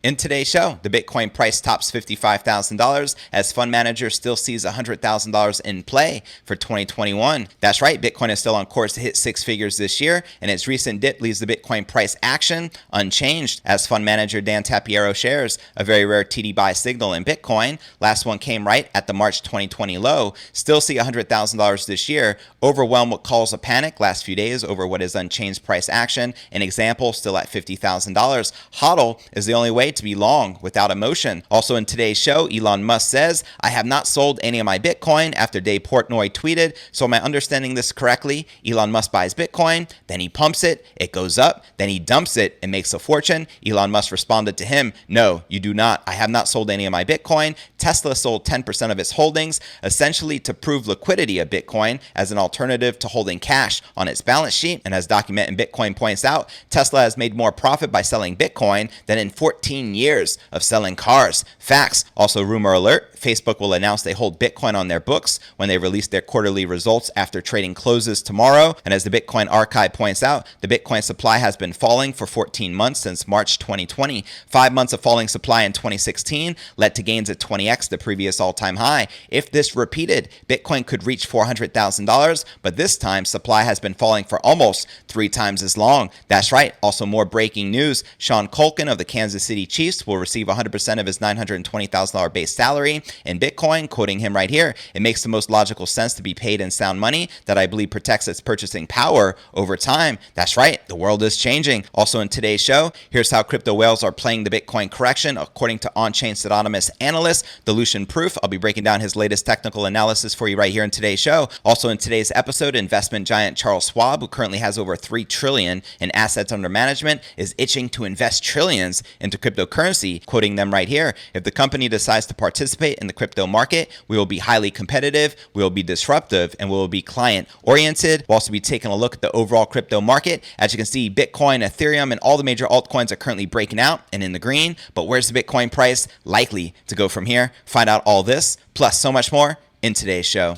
In today's show, the Bitcoin price tops $55,000 as fund manager still sees $100,000 in play for 2021. That's right, Bitcoin is still on course to hit six figures this year, and its recent dip leaves the Bitcoin price action unchanged as fund manager Dan Tapiero shares a very rare TD buy signal in Bitcoin. Last one came right at the March 2020 low. Still see $100,000 this year. Overwhelmed what calls a panic last few days over what is unchanged price action. An example, still at $50,000. Hodl is the only way to be long without emotion. Also in today's show, Elon Musk says, I have not sold any of my Bitcoin after Dave Portnoy tweeted. So am I understanding this correctly? Elon Musk buys Bitcoin, then he pumps it, it goes up, then he dumps it and makes a fortune. Elon Musk responded to him, no, you do not. I have not sold any of my Bitcoin. Tesla sold 10% of its holdings, essentially to prove liquidity of Bitcoin as an alternative to holding cash on its balance sheet. And as Document in Bitcoin points out, Tesla has made more profit by selling Bitcoin than in 14 years of selling cars. Facts. Also, rumor alert, Facebook will announce they hold Bitcoin on their books when they release their quarterly results after trading closes tomorrow. And as the Bitcoin archive points out, the Bitcoin supply has been falling for 14 months since March 2020. 5 months of falling supply in 2016 led to gains at 20x the previous all-time high. If this repeated, Bitcoin could reach $400,000, but this time supply has been falling for almost 3 times as long. That's right. Also, more breaking news. Sean Culkin of the Kansas City Chiefs will receive 100% of his $920,000 base salary in Bitcoin. Quoting him right here, it makes the most logical sense to be paid in sound money that I believe protects its purchasing power over time. That's right. The world is changing. Also in today's show, here's how crypto whales are playing the Bitcoin correction according to on-chain pseudonymous analyst Dilution Proof. I'll be breaking down his latest technical analysis for you right here in today's show. Also in today's episode, investment giant Charles Schwab, who currently has over $3 trillion in assets under management, is itching to invest trillions into cryptocurrency. Quoting them right here, if the company decides to participate in the crypto market, we will be highly competitive, we will be disruptive, and we will be client oriented. We'll also be taking a look at the overall crypto market. As you can see, Bitcoin, Ethereum, and all the major altcoins are currently breaking out and in the green. But where's the Bitcoin price likely to go from here? Find out all this, plus so much more in today's show.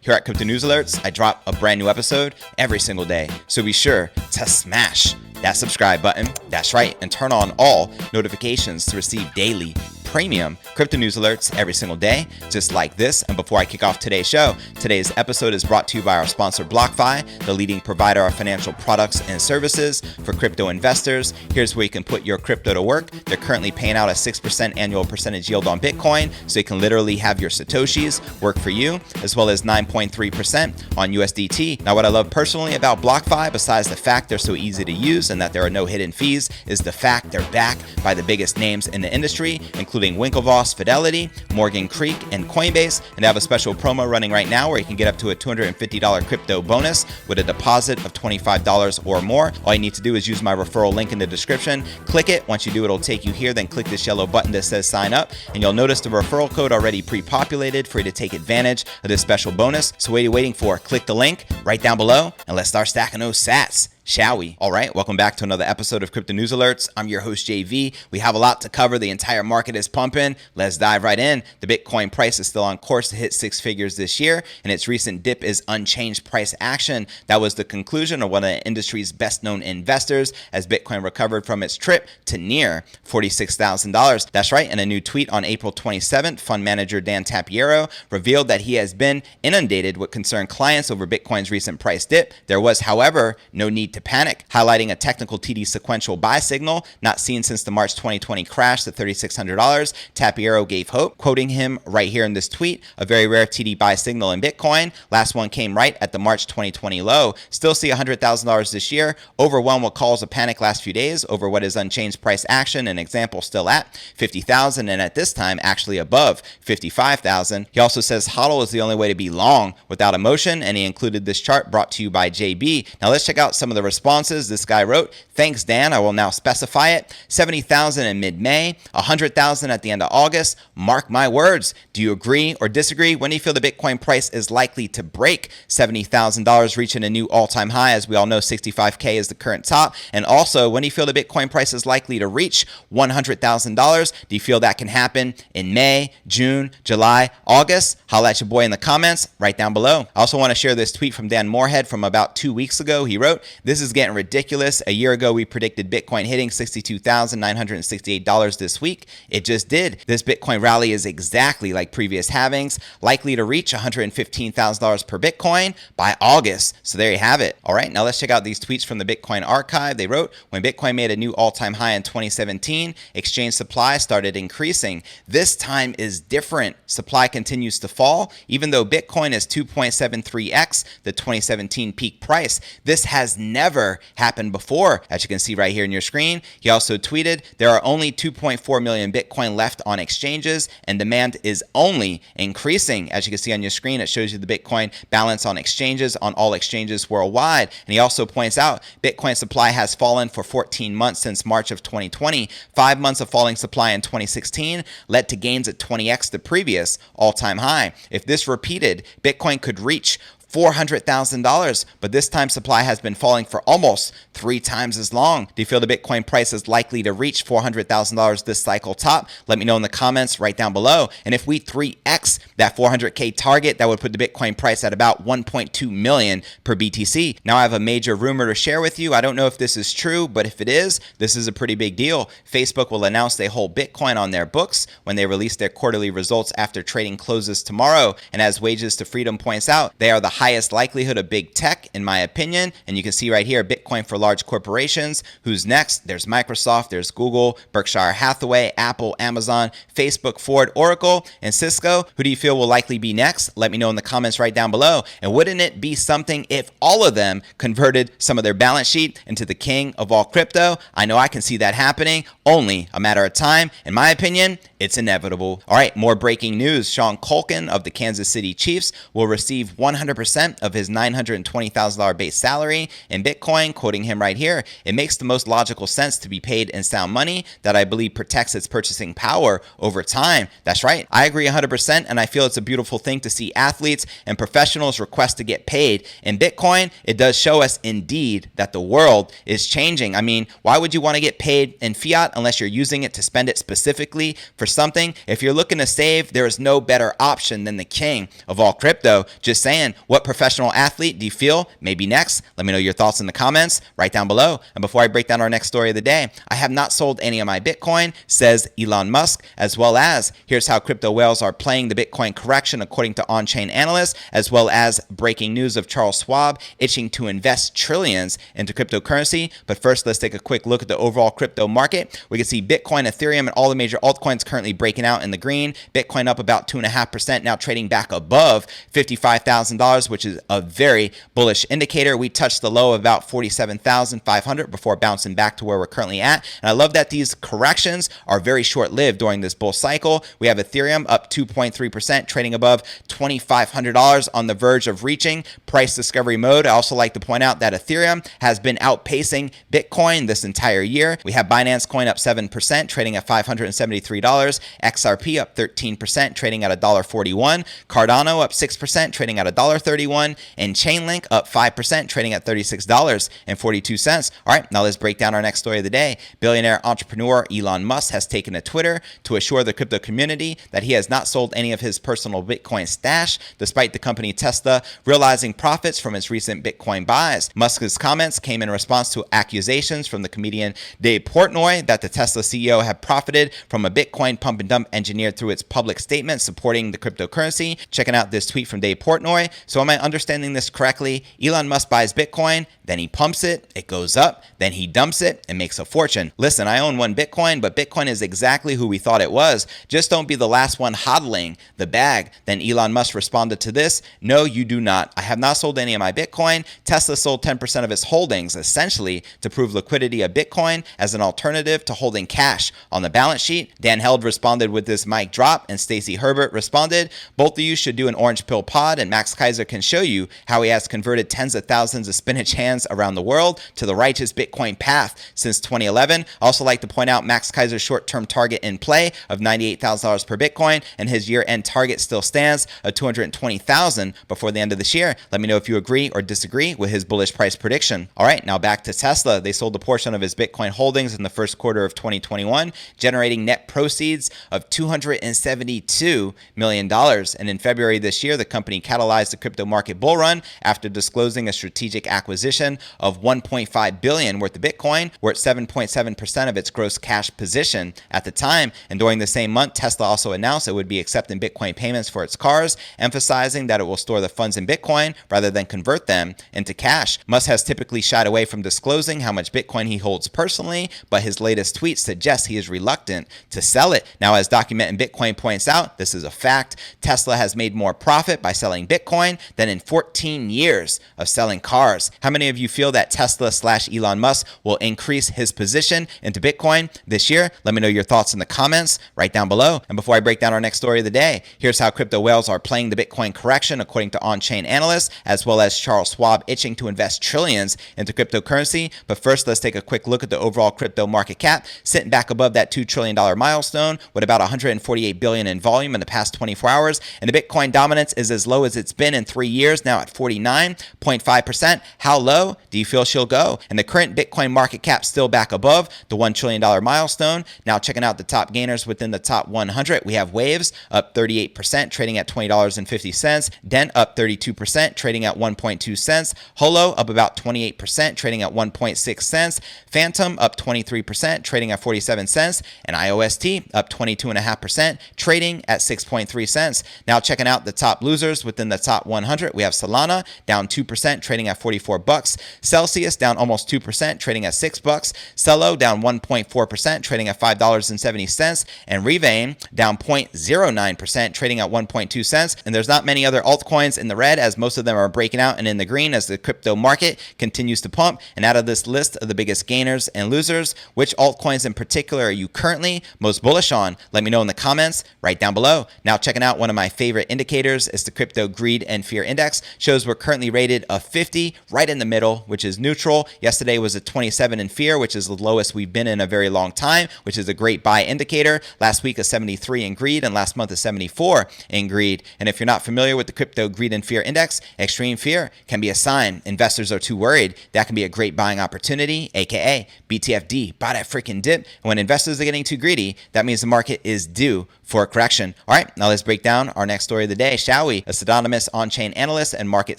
Here at Crypto News Alerts, I drop a brand new episode every single day. So be sure to smash that subscribe button. That's right. And turn on all notifications to receive daily premium crypto news alerts every single day, just like this. And before I kick off today's show, today's episode is brought to you by our sponsor, BlockFi, the leading provider of financial products and services for crypto investors. Here's where you can put your crypto to work. They're currently paying out a 6% annual percentage yield on Bitcoin, so you can literally have your Satoshis work for you, as well as 9.3% on USDT. Now, what I love personally about BlockFi, besides the fact they're so easy to use and that there are no hidden fees, is the fact they're backed by the biggest names in the industry, including Winklevoss, Fidelity, Morgan Creek, and Coinbase. And they have a special promo running right now where you can get up to a $250 crypto bonus with a deposit of $25 or more. All you need to do is use my referral link in the description. Click it. Once you do, it'll take you here. Then click this yellow button that says sign up, and you'll notice the referral code already pre-populated for you to take advantage of this special bonus. So what are you waiting for? Click the link right down below and let's start stacking those sats. Shall we? All right, welcome back to another episode of Crypto News Alerts. I'm your host, JV. We have a lot to cover. The entire market is pumping. Let's dive right in. The Bitcoin price is still on course to hit six figures this year, and its recent dip is unchanged price action. That was the conclusion of one of the industry's best-known investors as Bitcoin recovered from its trip to near $46,000. That's right. In a new tweet on April 27th, fund manager Dan Tapiero revealed that he has been inundated with concerned clients over Bitcoin's recent price dip. There was, however, no need to panic, highlighting a technical TD sequential buy signal not seen since the March 2020 crash to $3,600. Tapiero gave hope, quoting him right here in this tweet, a very rare TD buy signal in Bitcoin. Last one came right at the March 2020 low. Still see $100,000 this year. Overwhelmed what calls a panic last few days over what is unchanged price action. An example still at 50,000 and at this time actually above 55,000. He also says Hodl is the only way to be long without emotion, and he included this chart brought to you by JB. Now let's check out some of the responses. This guy wrote, "Thanks, Dan. I will now specify it. 70,000 in mid-May, 100,000 at the end of August. Mark my words. Do you agree or disagree? When do you feel the Bitcoin price is likely to break $70,000, reaching a new all-time high? As we all know, 65K is the current top. And also, when do you feel the Bitcoin price is likely to reach $100,000? Do you feel that can happen in May, June, July, August? Holla at your boy in the comments right down below. I also want to share this tweet from Dan Moorhead from about 2 weeks ago. He wrote, "This is getting ridiculous. A year ago, we predicted Bitcoin hitting $62,968 this week. It just did. This Bitcoin rally is exactly like previous halvings, likely to reach $115,000 per Bitcoin by August." So there you have it. All right, now let's check out these tweets from the Bitcoin archive. They wrote, "When Bitcoin made a new all-time high in 2017, exchange supply started increasing. This time is different. Supply continues to fall, even though Bitcoin is 2.73x the 2017 peak price. This has never happened before," as you can see right here in your screen. He also tweeted, "There are only 2.4 million Bitcoin left on exchanges, and demand is only increasing." As you can see on your screen, it shows you the Bitcoin balance on exchanges, on all exchanges worldwide. And he also points out Bitcoin supply has fallen for 14 months since March of 2020. 5 months of falling supply in 2016 led to gains at 20x the previous all-time high. If this repeated, Bitcoin could reach $400,000, but this time supply has been falling for almost 3 times as long. Do you feel the Bitcoin price is likely to reach $400,000 this cycle top? Let me know in the comments right down below. And if we 3x that 400K target, that would put the Bitcoin price at about 1.2 million per BTC. Now I have a major rumor to share with you. I don't know if this is true, but if it is, this is a pretty big deal. Facebook will announce they hold Bitcoin on their books when they release their quarterly results after trading closes tomorrow. And as Wages to Freedom points out, they are the highest likelihood of big tech, in my opinion. And you can see right here, Bitcoin for large corporations. Who's next? There's Microsoft, there's Google, Berkshire Hathaway, Apple, Amazon, Facebook, Ford, Oracle, and Cisco. Who do you feel will likely be next? Let me know in the comments right down below. And wouldn't it be something if all of them converted some of their balance sheet into the king of all crypto? I know I can see that happening, only a matter of time. In my opinion, it's inevitable. All right, more breaking news. Sean Culkin of the Kansas City Chiefs will receive 100% of his $920,000 base salary in Bitcoin. Quoting him right here, "It makes the most logical sense to be paid in sound money that I believe protects its purchasing power over time." That's right. I agree 100%, and I feel it's a beautiful thing to see athletes and professionals request to get paid in Bitcoin. It does show us indeed that the world is changing. I mean, why would you want to get paid in fiat unless you're using it to spend it specifically for something? If you're looking to save, there is no better option than the king of all crypto. Just saying. What professional athlete do you feel may be next? Let me know your thoughts in the comments right down below. And before I break down our next story of the day, I have not sold any of my Bitcoin, says Elon Musk, as well as here's how crypto whales are playing the Bitcoin correction according to on-chain analysts, as well as breaking news of Charles Schwab itching to invest trillions into cryptocurrency. But first, let's take a quick look at the overall crypto market. We can see Bitcoin, Ethereum, and all the major altcoins currently breaking out in the green. Bitcoin up about 2.5%, now trading back above $55,000, which is a very bullish indicator. We touched the low of about 47,500 before bouncing back to where we're currently at. And I love that these corrections are very short-lived during this bull cycle. We have Ethereum up 2.3%, trading above $2,500 on the verge of reaching price discovery mode. I also like to point out that Ethereum has been outpacing Bitcoin this entire year. We have Binance Coin up 7%, trading at $573. XRP up 13%, trading at $1.41. Cardano up 6%, trading at $1.31. And Chainlink up 5%, trading at $36.42. All right, now let's break down our next story of the day. Billionaire entrepreneur Elon Musk has taken to Twitter to assure the crypto community that he has not sold any of his personal Bitcoin stash, despite the company Tesla realizing profits from its recent Bitcoin buys. Musk's comments came in response to accusations from the comedian Dave Portnoy that the Tesla CEO had profited from a Bitcoin pump and dump engineered through its public statement supporting the cryptocurrency. Checking out this tweet from Dave Portnoy. So am I understanding this correctly? Elon Musk buys Bitcoin, then he pumps it, it goes up, then he dumps it and makes a fortune. Listen, I own 1 Bitcoin, but Bitcoin is exactly who we thought it was. Just don't be the last one hodling the bag. Then Elon Musk responded to this, "No, you do not. I have not sold any of my Bitcoin. Tesla sold 10% of its holdings, essentially to prove liquidity of Bitcoin as an alternative to holding cash on the balance sheet." Dan Held responded with this mic drop, and Stacey Herbert responded, "Both of you should do an orange pill pod, and Max Kaiser can show you how he has converted tens of thousands of spinach hands stands around the world to the righteous Bitcoin path since 2011. Also like to point out Max Kaiser's short-term target in play of $98,000 per Bitcoin, and his year-end target still stands of $220,000 before the end of this year. Let me know if you agree or disagree with his bullish price prediction. All right, now back to Tesla. They sold a portion of his Bitcoin holdings in the first quarter of 2021, generating net proceeds of $272 million. And in February this year, the company catalyzed the crypto market bull run after disclosing a strategic acquisition of $1.5 billion worth of Bitcoin, worth 7.7% of its gross cash position at the time. And during the same month, Tesla also announced it would be accepting Bitcoin payments for its cars, emphasizing that it will store the funds in Bitcoin rather than convert them into cash. Musk has typically shied away from disclosing how much Bitcoin he holds personally, but his latest tweet suggests he is reluctant to sell it. Now, as Document in Bitcoin points out, this is a fact. Tesla has made more profit by selling Bitcoin than in 14 years of selling cars. How many of you feel that Tesla/Elon Musk will increase his position into Bitcoin this year? Let me know your thoughts in the comments right down below. And before I break down our next story of the day, here's how crypto whales are playing the Bitcoin correction according to on-chain analysts, as well as Charles Schwab itching to invest trillions into cryptocurrency. But first, let's take a quick look at the overall crypto market cap, sitting back above that $2 trillion milestone with about $148 billion in volume in the past 24 hours. And the Bitcoin dominance is as low as it's been in 3 years, now at 49.5%. How low do you feel she'll go? And the current Bitcoin market cap still back above the $1 trillion milestone. Now checking out the top gainers within the top 100, we have Waves up 38%, trading at $20.50. Dent up 32%, trading at 1.2 cents. Holo up about 28%, trading at 1.6 cents. Phantom up 23%, trading at 47 cents. And IOST up 22.5%, trading at 6.3 cents. Now checking out the top losers within the top 100, we have Solana down 2%, trading at 44 bucks. Celsius down almost 2%, trading at 6 bucks. Celo down 1.4%, trading at $5.70. And Revain down 0.09%, trading at 1.2 cents. And there's not many other altcoins in the red, as most of them are breaking out and in the green as the crypto market continues to pump. And out of this list of the biggest gainers and losers, which altcoins in particular are you currently most bullish on? Let me know in the comments right down below. Now checking out one of my favorite indicators is the crypto greed and fear index. Shows we're currently rated a 50, right in the middle, which is neutral. Yesterday was a 27 in fear, which is the lowest we've been in a very long time, which is a great buy indicator. Last week a 73 in greed, and last month a 74 in greed. And if you're not familiar with the crypto greed and fear index, extreme fear can be a sign investors are too worried. That can be a great buying opportunity, aka BTFD, buy that freaking dip. And when investors are getting too greedy, that means the market is due for a correction. All right, now let's break down our next story of the day, shall we? A pseudonymous on-chain analyst and market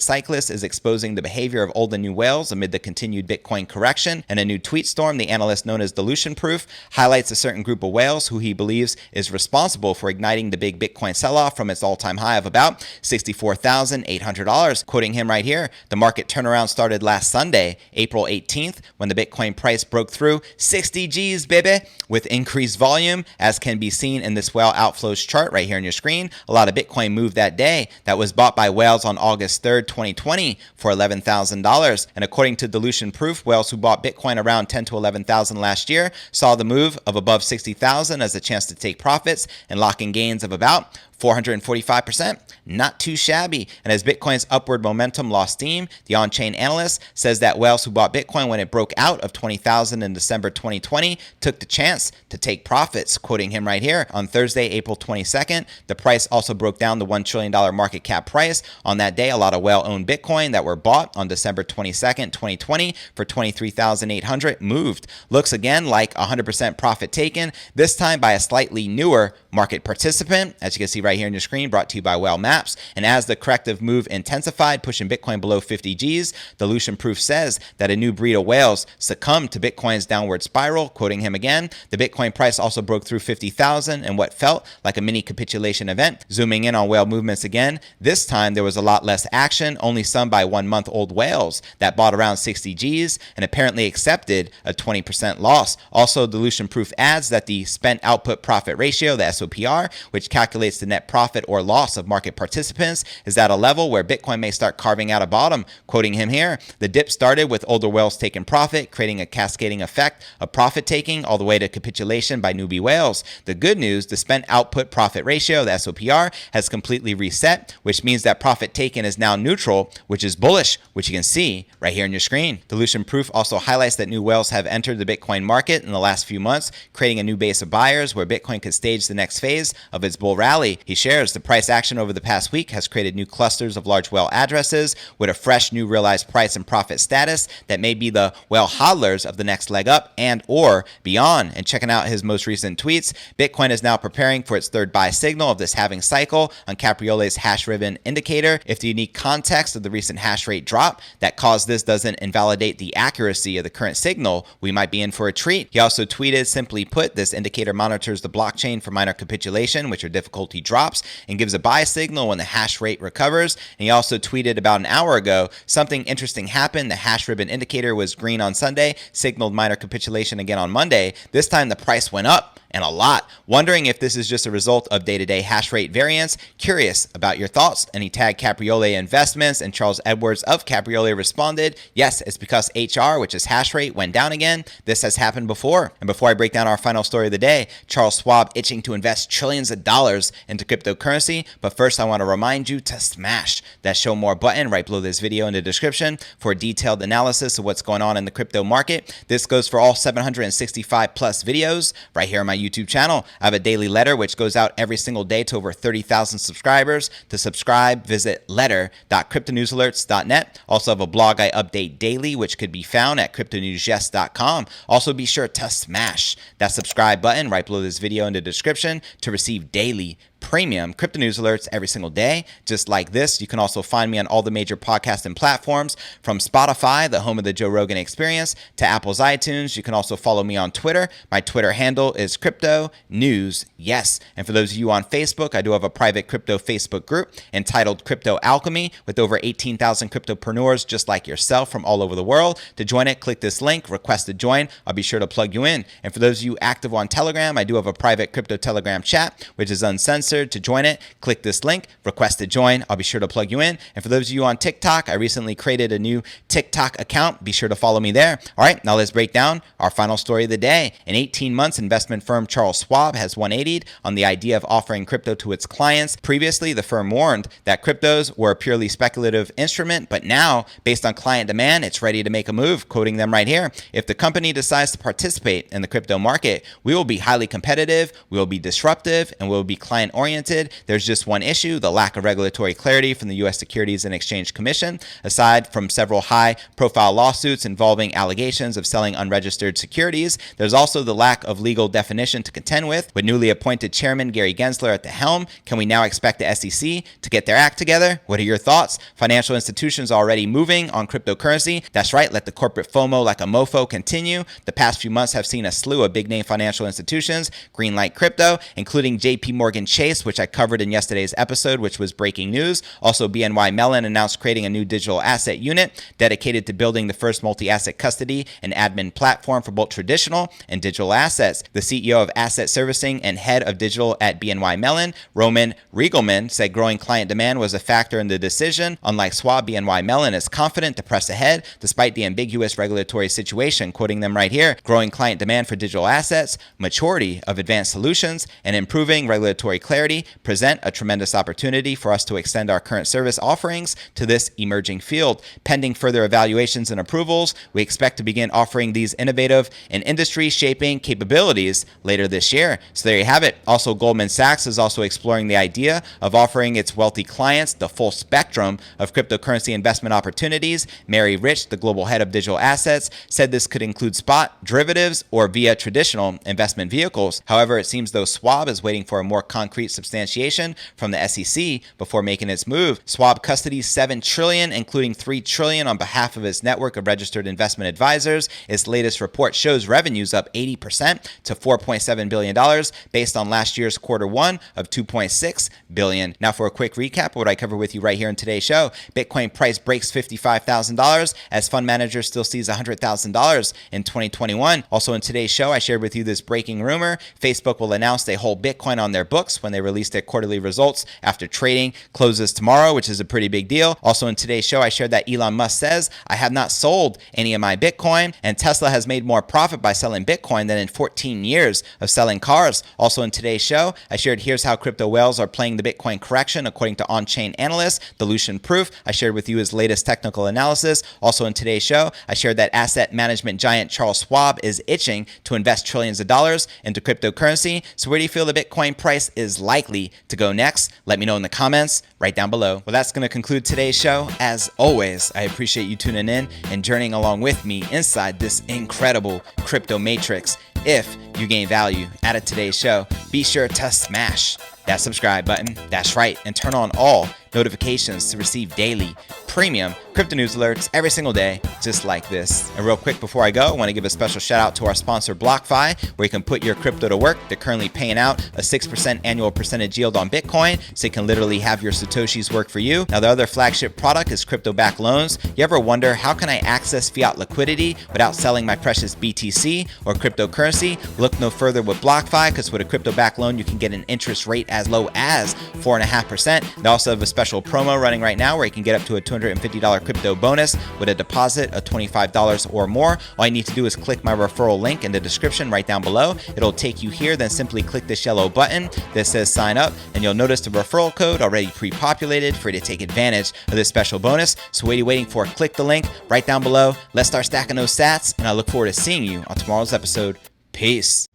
cyclist is exposing the behavior of old and new whales amid the continued Bitcoin correction. And a new tweet storm, the analyst known as Dilution Proof, highlights a certain group of whales who he believes is responsible for igniting the big Bitcoin sell-off from its all-time high of about $64,800. Quoting him right here, the market turnaround started last Sunday, April 18th, when the Bitcoin price broke through 60 G's, baby, with increased volume, as can be seen in this whale outflows chart right here on your screen. A lot of Bitcoin moved that day that was bought by whales on August 3rd, 2020 for $11,000. And according to Dilution Proof, whales who bought Bitcoin around 10 to 11,000 last year saw the move of above 60,000 as a chance to take profits and lock in gains of about 445%. Not too shabby. And as Bitcoin's upward momentum lost steam, the on-chain analyst says that whales who bought Bitcoin when it broke out of 20,000 in December 2020 took the chance to take profits. Quoting him right here, on Thursday, April 22nd, the price also broke down the $1 trillion market cap price. On that day, a lot of whale-owned Bitcoin that were bought on December 22nd, 2020 for $23,800 moved. Looks again like 100% profit taken, this time by a slightly newer market participant, as you can see right here on your screen, brought to you by Whale Maps. And as the corrective move intensified, pushing Bitcoin below 50 G's, Dilution Proof says that a new breed of whales succumbed to Bitcoin's downward spiral. Quoting him again, the Bitcoin price also broke through 50,000 in what felt like a mini capitulation event. Zooming in on whale movements again, this time there was a lot less action, only some by 1-month-old whales that bought around 60 G's and apparently accepted a 20% loss. Also, Dilution Proof adds that the spent output profit ratio, the SOPR, which calculates the net net profit or loss of market participants is at a level where Bitcoin may start carving out a bottom. Quoting him here, the dip started with older whales taking profit, creating a cascading effect of profit taking all the way to capitulation by newbie whales. The good news, the spent output profit ratio, the SOPR, has completely reset, which means that profit taken is now neutral, which is bullish, which you can see right here on your screen. Dilution proof also highlights that new whales have entered the Bitcoin market in the last few months, creating a new base of buyers where Bitcoin could stage the next phase of its bull rally. He shares the price action over the past week has created new clusters of large whale addresses with a fresh new realized price and profit status that may be the whale hodlers of the next leg up and or beyond. And checking out his most recent tweets, Bitcoin is now preparing for its third buy signal of this halving cycle on Capriole's hash ribbon indicator. If the unique context of the recent hash rate drop that caused this doesn't invalidate the accuracy of the current signal, we might be in for a treat. He also tweeted, simply put, this indicator monitors the blockchain for minor capitulation, which are difficulty drops, and gives a buy signal when the hash rate recovers. And he also tweeted about an hour ago, something interesting happened. The hash ribbon indicator was green on Sunday, signaled minor capitulation again on Monday. This time the price went up, and a lot. Wondering if this is just a result of day-to-day hash rate variance. Curious about your thoughts. And he tagged Capriole Investments, and Charles Edwards of Capriole responded, yes, it's because HR, which is hash rate, went down again. This has happened before. And before I break down our final story of the day, Charles Schwab itching to invest trillions of dollars into cryptocurrency. But first, I want to remind you to smash that show more button right below this video in the description for a detailed analysis of what's going on in the crypto market. This goes for all 765 plus videos right here on my YouTube channel. I have a daily letter which goes out every single day to over 30,000 subscribers. To subscribe, visit letter.cryptonewsalerts.net. Also have a blog I update daily, which could be found at cryptonewsjust.com. Also be sure to smash that subscribe button right below this video in the description to receive daily premium crypto news alerts every single day, just like this. You can also find me on all the major podcasting platforms, from Spotify, the home of the Joe Rogan Experience, to Apple's iTunes. You can also follow me on Twitter. My Twitter handle is Crypto News Yes. And for those of you on Facebook, I do have a private crypto Facebook group entitled Crypto Alchemy with over 18,000 cryptopreneurs just like yourself from all over the world. To join it, click this link, request to join. I'll be sure to plug you in. And for those of you active on Telegram, I do have a private crypto Telegram chat, which is uncensored. To join it, click this link, request to join. I'll be sure to plug you in. And for those of you on TikTok, I recently created a new TikTok account. Be sure to follow me there. All right, now let's break down our final story of the day. In 18 months, investment firm Charles Schwab has 180'd on the idea of offering crypto to its clients. Previously, the firm warned that cryptos were a purely speculative instrument, but now, based on client demand, it's ready to make a move. Quoting them right here, if the company decides to participate in the crypto market, we will be highly competitive, we will be disruptive, and we will be client-oriented. There's just one issue, the lack of regulatory clarity from the U.S. Securities and Exchange Commission. Aside from several high-profile lawsuits involving allegations of selling unregistered securities, there's also the lack of legal definition to contend with. With newly appointed chairman Gary Gensler at the helm, can we now expect the SEC to get their act together? What are your thoughts? Financial institutions are already moving on cryptocurrency. That's right, let the corporate FOMO like a mofo continue. The past few months have seen a slew of big-name financial institutions greenlight crypto, including JP Morgan Chase, which I covered in yesterday's episode, which was breaking news. Also, BNY Mellon announced creating a new digital asset unit dedicated to building the first multi-asset custody and admin platform for both traditional and digital assets. The CEO of Asset Servicing and head of digital at BNY Mellon, Roman Riegelman, said growing client demand was a factor in the decision. Unlike Schwab, BNY Mellon is confident to press ahead despite the ambiguous regulatory situation. Quoting them right here, growing client demand for digital assets, maturity of advanced solutions, and improving regulatory clarity present a tremendous opportunity for us to extend our current service offerings to this emerging field. Pending further evaluations and approvals, we expect to begin offering these innovative and industry-shaping capabilities later this year. So there you have it. Also, Goldman Sachs is also exploring the idea of offering its wealthy clients the full spectrum of cryptocurrency investment opportunities. Mary Rich, the global head of digital assets, said this could include spot, derivatives, or via traditional investment vehicles. However, it seems though Schwab is waiting for a more concrete substantiation from the SEC before making its move. Schwab custodies $7 trillion, including $3 trillion on behalf of its network of registered investment advisors. Its latest report shows revenues up 80% to $4.7 billion based on last year's Q1 of $2.6 billion. Now for a quick recap of what I cover with you right here in today's show. Bitcoin price breaks $55,000 as fund manager still sees $100,000 in 2021. Also in today's show, I shared with you this breaking rumor. Facebook will announce they hold Bitcoin on their books when they they released their quarterly results after trading closes tomorrow, which is a pretty big deal. Also in today's show, I shared that Elon Musk says, I have not sold any of my Bitcoin, and Tesla has made more profit by selling Bitcoin than in 14 years of selling cars. Also in today's show, I shared here's how crypto whales are playing the Bitcoin correction according to on-chain analysts, dilution proof. I shared with you his latest technical analysis. Also in today's show, I shared that asset management giant Charles Schwab is itching to invest trillions of dollars into cryptocurrency. So where do you feel the Bitcoin price is likely to go next? Let me know in the comments right down below. Well, that's going to conclude today's show. As always, I appreciate you tuning in and journeying along with me inside this incredible crypto matrix. If you gain value out of today's show, be sure to smash that subscribe button. That's right. And turn on all notifications to receive daily premium crypto news alerts every single day, just like this. And real quick before I go, I want to give a special shout out to our sponsor BlockFi, where you can put your crypto to work. They're currently paying out a 6% annual percentage yield on Bitcoin, so you can literally have your Satoshis work for you. Now, the other flagship product is crypto-backed loans. You ever wonder, how can I access fiat liquidity without selling my precious BTC or cryptocurrency? Look no further with BlockFi, because with a crypto-backed loan, you can get an interest rate as low as 4.5%. They also have a special promo running right now where you can get up to a $250 crypto bonus with a deposit of $25 or more. All you need to do is click my referral link in the description right down below. It'll take you here, then simply click this yellow button that says sign up, and you'll notice the referral code already pre-populated for you to take advantage of this special bonus. So what are you waiting for? Click the link right down below. Let's start stacking those sats, and I look forward to seeing you on tomorrow's episode. Peace.